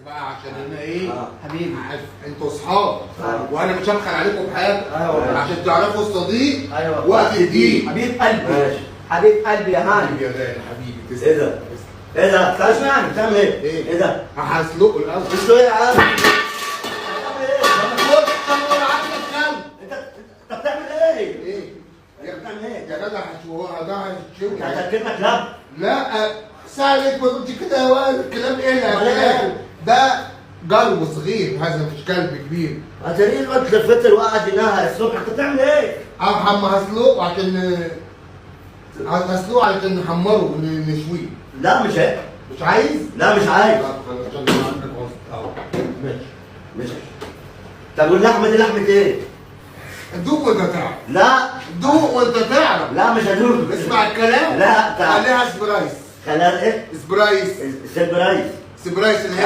بقى عشان انا ايه؟ حبيبي انتوا اصحاب وانا مش هبخل عليكم بحاجه عشان تعرفوا الصديق ايوه وقت الضيق. حبيب قلبي ماشي. حبيب قلبي يا هاني. حبيبي يا غالي حبيبي تسلم. ايه ده؟ ايه ده؟ بتعمل ايه؟ بتعمل ايه؟ ايه ده؟ هسلقه الاول. بتسلق ايه يا عم؟ بتعمل ايه؟ انت بتعمل ايه؟ ايه؟ بتعمل ايه؟ يا جدع هشوه ده هشوه انت هتكلمك كلام؟ لا سالك ما قلتش كده يا ولد. الكلام ايه اللي ده جرو صغير، هذا مش كلب كبير. اتاريه الوقت الفتر وقعد ينهى الصبح، انت بتعمل ايه؟ هسلقه عشان نحمره ونشويه. لا مش هيك. مش عايز؟ لا مش عايز. عشان عندك وسط اهو. ماشي ماشي. طب واللحمه دي لحمه ايه؟ دوق وانت تعرف. لا دوق وانت تعرف. لا مش هدوق. اسمع الكلام. لا تعال. خليها سبرايس. خلال ايه؟ سبرايس. سيربرايز. سبرايس اللي هي